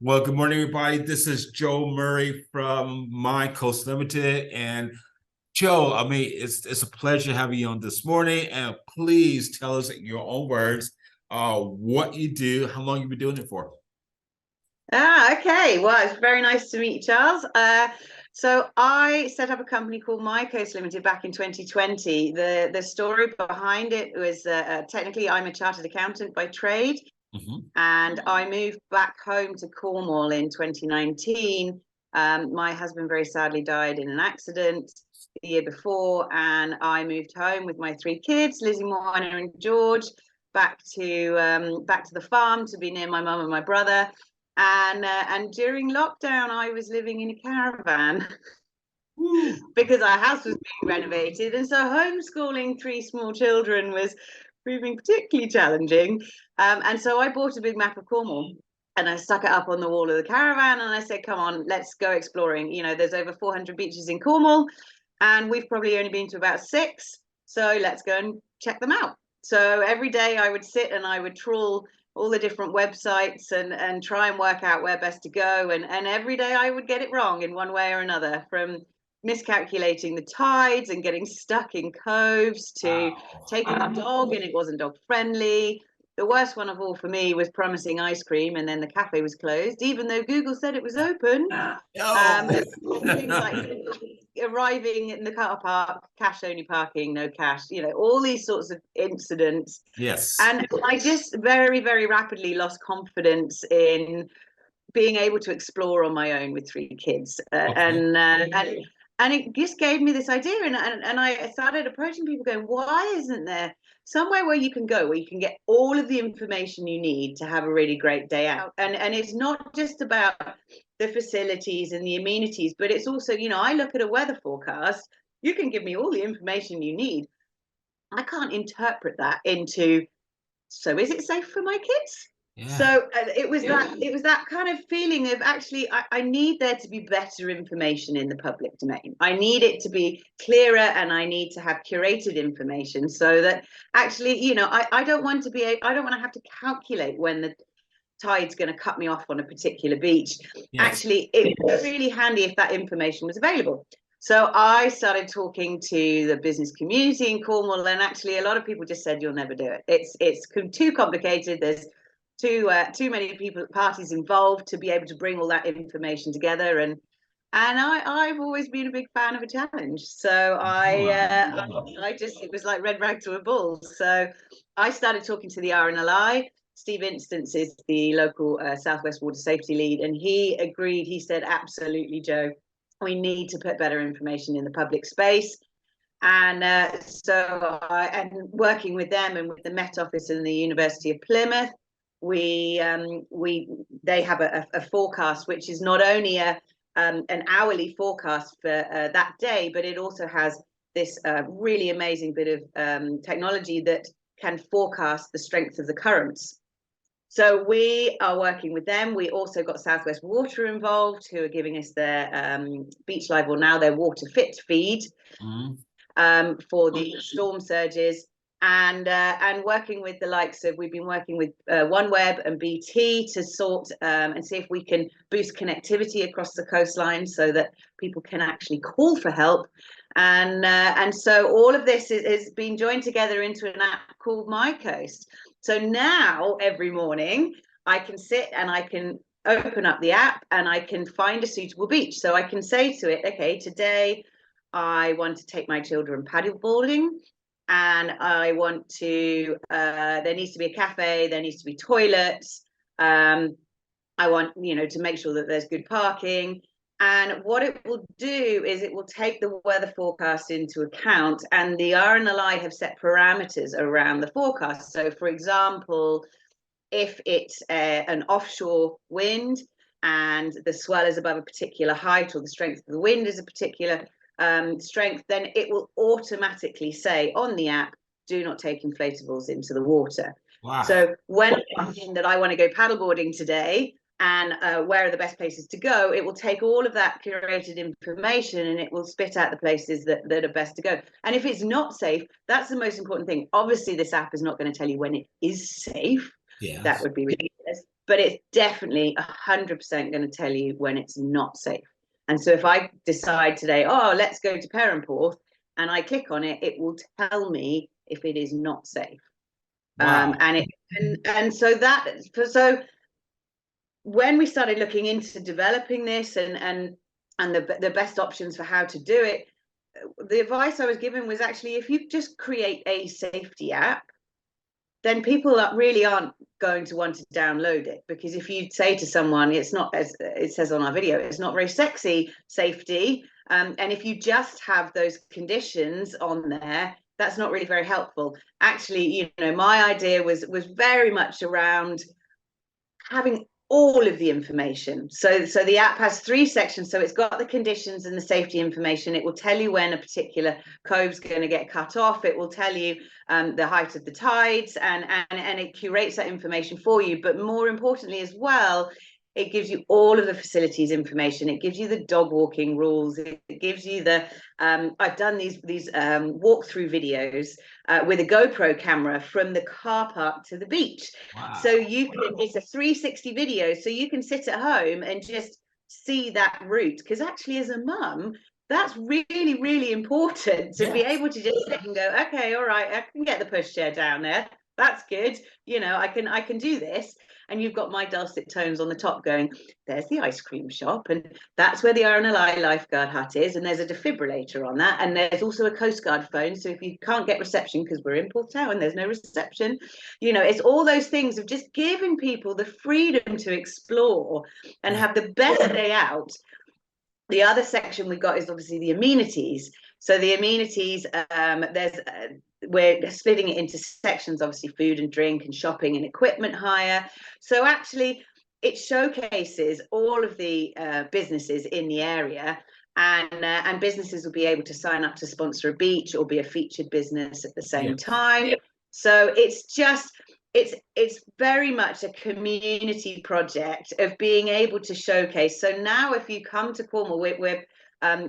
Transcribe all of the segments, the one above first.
Well, good morning, everybody. This is Joe Murray from MyCoast Limited. And Joe, it's a pleasure having you on this morning. And please tell us in your own words what you do, how long you've been doing it for. Okay. Well, it's very nice to meet you, Charles. So I set up a company called MyCoast Limited back in 2020. The story behind it was technically I'm a chartered accountant by trade, Mhm. and I moved back home to Cornwall in 2019. My husband very sadly died in an accident the year before, and I moved home with my three kids, Lizzie, Moana, and George, back to the farm to be near my mum and my brother. And during lockdown, I was living in a caravan Woo. because our house was being renovated, and so homeschooling three small children was proving particularly challenging. And so I bought a big map of Cornwall and I stuck it up on the wall of the caravan, and I said, "Come on, let's go exploring. There's over 400 beaches in Cornwall, and we've probably only been to about six, so let's go and check them out." So every day I would sit and I would trawl all the different websites and try and work out where best to go. And every day I would get it wrong in one way or another, from miscalculating the tides and getting stuck in coves to Wow. taking the dog and it wasn't dog friendly. The worst one of all for me was promising ice cream and then the cafe was closed, even though Google said it was open. Oh. Things like arriving in the car park, cash only parking, no cash, all these sorts of incidents. Yes. And I just very, very rapidly lost confidence in being able to explore on my own with three kids. Okay. And it just gave me this idea. And I started approaching people going, why isn't there somewhere where you can go, where you can get all of the information you need to have a really great day out? And it's not just about the facilities and the amenities, but it's also, I look at a weather forecast, you can give me all the information you need. I can't interpret that into, so is it safe for my kids? Yeah. So it was that kind of feeling of, actually I need there to be better information in the public domain. I need it to be clearer, and I need to have curated information so that actually, I don't want to have to calculate when the tide's going to cut me off on a particular beach. Yes. Actually, it would be really handy if that information was available. So I started talking to the business community in Cornwall, and actually a lot of people just said, "You'll never do it. It's too complicated. There's too many parties involved to be able to bring all that information together." And I've always been a big fan of a challenge. So it was like red rag to a bull. So I started talking to the RNLI. Steve Instance is the local Southwest Water Safety lead, and he agreed. He said, "Absolutely, Joe, we need to put better information in the public space." And working with them and with the Met Office and the University of Plymouth, they have a forecast which is not only an hourly forecast for that day, but it also has this really amazing bit of technology that can forecast the strength of the currents. So we are working with them. We also got Southwest Water involved, who are giving us their Beach Live, or now their Water Fit feed, Mhm. for the storm surges. And working with the likes of, we've been working with OneWeb and BT to sort and see if we can boost connectivity across the coastline so that people can actually call for help. And so all of this is being joined together into an app called MyCoast. So now every morning I can sit and I can open up the app and I can find a suitable beach. So I can say to it, okay, today I want to take my children paddleboarding, and I want to, there needs to be a cafe, there needs to be toilets. I want, to make sure that there's good parking. And what it will do is it will take the weather forecast into account, and the RNLI have set parameters around the forecast. So, for example, if it's an offshore wind and the swell is above a particular height, or the strength of the wind is a particular strength, then it will automatically say on the app, "Do not take inflatables into the water." Wow. So when that I want to go paddleboarding today, and where are the best places to go, it will take all of that curated information and it will spit out the places that are best to go. And if it's not safe, that's the most important thing. Obviously, this app is not going to tell you when it is safe. That Yes. would be ridiculous. but it's definitely 100% going to tell you when it's not safe. And so if I decide today, oh, let's go to Perranporth, and I click on it, it will tell me if it is not safe. Wow. And so when we started looking into developing this and the best options for how to do it, the advice I was given was actually, if you just create a safety app, then people really aren't going to want to download it, because if you say to someone, it's not, as it says on our video, it's not very sexy safety, and if you just have those conditions on there, that's not really very helpful. Actually, you know, my idea was very much around having all of the information. So the app has 3 sections. So it's got the conditions and the safety information. It will tell you when a particular cove's going to get cut off. It will tell you the height of the tides, and it curates that information for you. But more importantly as well, it gives you all of the facilities information. It gives you the dog walking rules. It gives you the I've done these walkthrough videos with a GoPro camera from the car park to the beach. Wow. So you can, it's a 360 video, so you can sit at home and just see that route. Because actually, as a mum, that's really, really important to be able to just sit and go, okay, all right, I can get the pushchair down there. That's good. You know, I can do this. And you've got my dulcet tones on the top going, there's the ice cream shop, and that's where the RNLI lifeguard hut is, and there's a defibrillator on that, and there's also a Coast Guard phone, so if you can't get reception, because we're in Port Town, there's no reception, you know, it's all those things of just giving people the freedom to explore and have the best day out. The other section we've got is obviously the amenities. So the amenities, we're splitting it into sections, obviously food and drink and shopping and equipment hire. So actually it showcases all of the businesses in the area, and businesses will be able to sign up to sponsor a beach or be a featured business at the same time. So it's just, it's very much a community project of being able to showcase. So now if you come to Cornwall, we're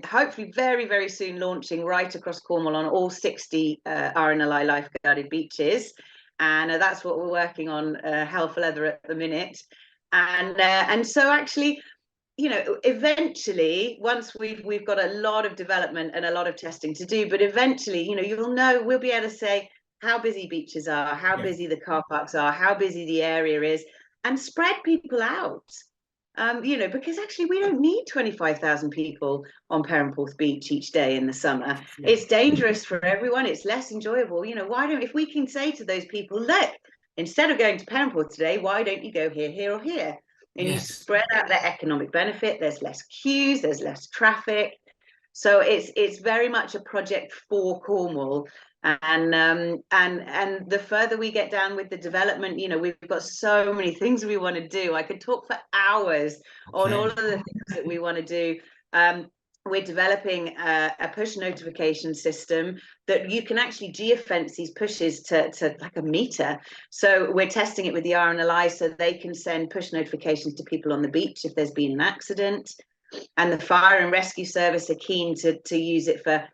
hopefully very, very soon launching right across Cornwall on all 60 RNLI lifeguarded beaches. And that's what we're working on, hell for leather at the minute. And so actually, you know, eventually, once we've got a lot of development and a lot of testing to do, but eventually, you know, you'll know, we'll be able to say how busy beaches are, how busy the car parks are, how busy the area is, and spread people out. You know, because actually we don't need 25,000 people on Perranporth Beach each day in the summer. It's dangerous for everyone. It's less enjoyable. You know, why don't, if we can say to those people, look, instead of going to Perranporth today, why don't you go here, here, or here? And you spread out their economic benefit. There's less queues, there's less traffic. So it's very much a project for Cornwall. And the further we get down with the development, you know, we've got so many things we want to do. I could talk for hours on all of the things that we want to do. We're developing a push notification system that you can actually geofence these pushes to like a meter. So we're testing it with the RNLI, so they can send push notifications to people on the beach if there's been an accident. And the fire and rescue service are keen to use it for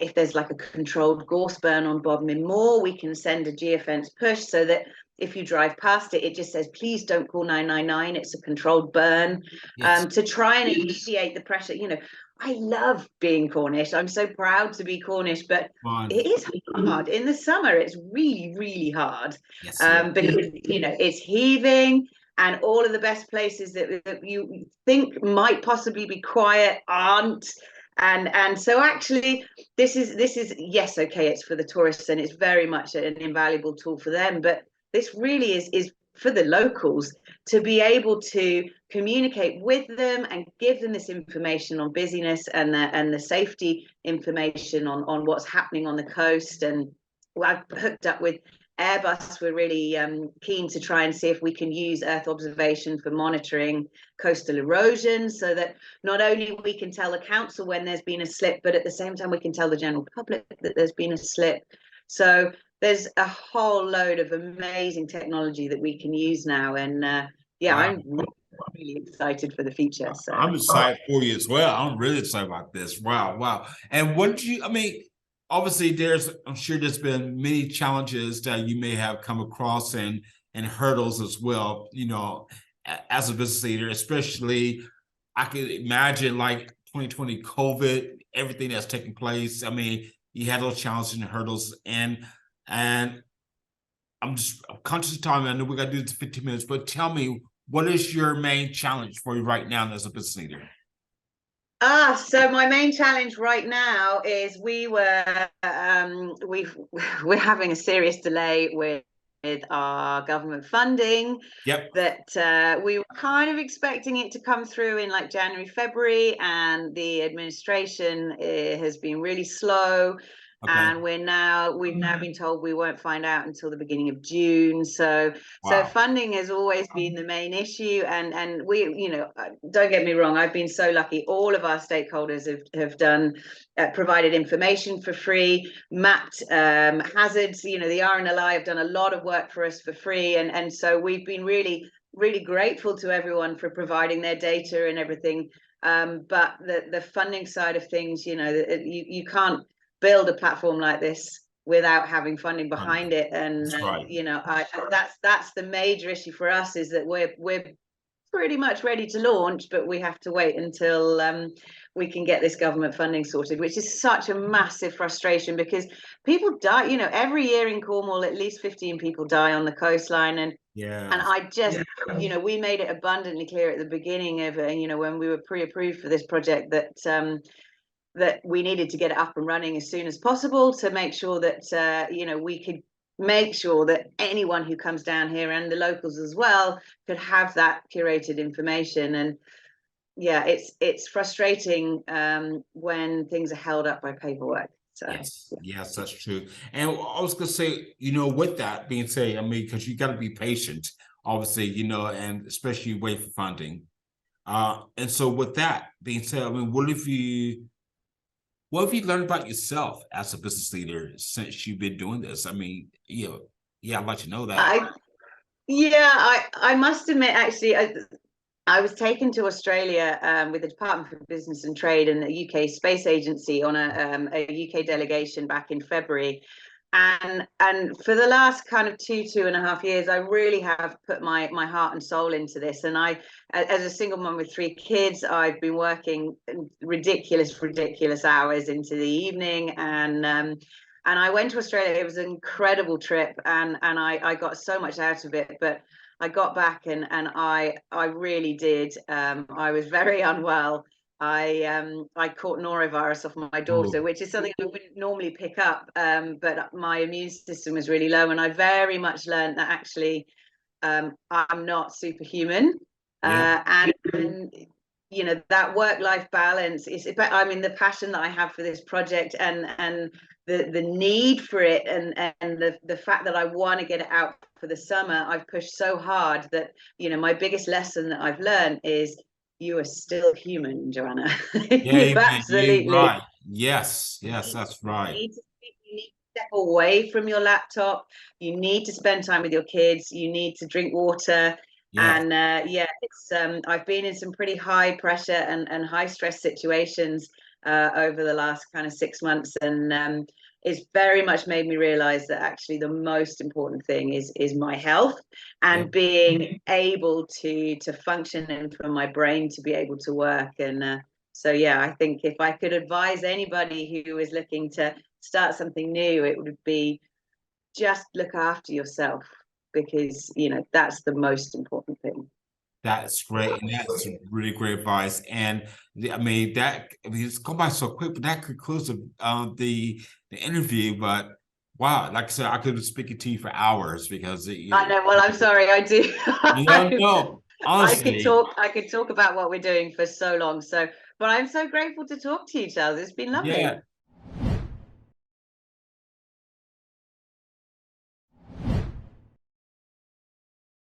if there's like a controlled gorse burn on Bodmin Moor, we can send a geofence push so that if you drive past it, it just says, please don't call 999. It's a controlled burn, to try and alleviate the pressure. You know, I love being Cornish. I'm so proud to be Cornish, but it is hard. In the summer, it's really, really hard, because, you know, it's heaving, and all of the best places that you think might possibly be quiet aren't. And so actually this is yes, okay, it's for the tourists and it's very much an invaluable tool for them, but this really is for the locals to be able to communicate with them and give them this information on busyness and the safety information on what's happening on the coast. And I've hooked up with Airbus. We're really keen to try and see if we can use Earth observation for monitoring coastal erosion, so that not only we can tell the council when there's been a slip, but at the same time we can tell the general public that there's been a slip. So there's a whole load of amazing technology that we can use now, and I'm really excited for the future. So I'm excited for you as well. I'm really excited about this. Wow. And what do you, I mean, obviously I'm sure there's been many challenges that you may have come across and hurdles as well, you know, as a business leader, especially I could imagine like 2020 COVID, everything that's taking place. I mean, you had those challenges and hurdles, and I'm conscious of time. I know we got to do this in 15 minutes, but tell me, what is your main challenge for you right now as a business leader? So my main challenge right now is we're having a serious delay with our government funding. Yep. That we were kind of expecting it to come through in like January, February, and the administration has been really slow. Okay. And we've now been told we won't find out until the beginning of June. So Wow. funding has always been the main issue. And we, don't get me wrong, I've been so lucky. All of our stakeholders have done provided information for free, mapped hazards. The RNLI have done a lot of work for us for free, and so we've been really, really grateful to everyone for providing their data and everything. But the funding side of things, you can't build a platform like this without having funding behind it. And That's right. that's the major issue for us, is that we're pretty much ready to launch, but we have to wait until we can get this government funding sorted, which is such a massive frustration, because people die. Every year in Cornwall, at least 15 people die on the coastline, and I just, we made it abundantly clear at the beginning of, when we were pre-approved for this project, that we needed to get it up and running as soon as possible, to make sure that we could make sure that anyone who comes down here, and the locals as well, could have that curated information. And yeah, it's frustrating when things are held up by paperwork. So yes, that's true. And I was gonna say, with that being said, I mean, because you got to be patient, obviously, and especially wait for funding. And so with that being said, I mean, what have you learned about yourself as a business leader since you've been doing this? I mean, I'd like to know that. I must admit, actually, I was taken to Australia with the Department for Business and Trade and the UK Space Agency on a UK delegation back in February. And for the last kind of 2.5 years, I really have put my heart and soul into this. And I, as a single mom with 3 kids, I've been working ridiculous hours into the evening. And I went to Australia. It was an incredible trip, and I got so much out of it. But I got back, and I really did. I was very unwell. I caught norovirus off my daughter, which is something I wouldn't normally pick up, but my immune system was really low, and I very much learned that actually I'm not superhuman. And that work-life balance is, I mean, the passion that I have for this project, and the need for it, and the fact that I want to get it out for the summer. I've pushed so hard that, my biggest lesson that I've learned is, you are still human, Joanna. You absolutely right. Yes, that's right. You need to step away from your laptop. You need to spend time with your kids. You need to drink water. And it's I've been in some pretty high pressure and high stress situations over the last kind of 6 months, and it's very much made me realize that actually the most important thing is my health, and being able to function, and for my brain to be able to work. And so I think if I could advise anybody who is looking to start something new, it would be just look after yourself, because that's the most important thing. That's great, and that's really great advice. And I mean, it's gone by so quick, but that concludes the interview. But wow, like I said, I could be speaking to you for hours, because I know. Well, I'm sorry, I do. No, honestly, I could talk about what we're doing for so long. So, but I'm so grateful to talk to you, Charles. It's been lovely. Yeah,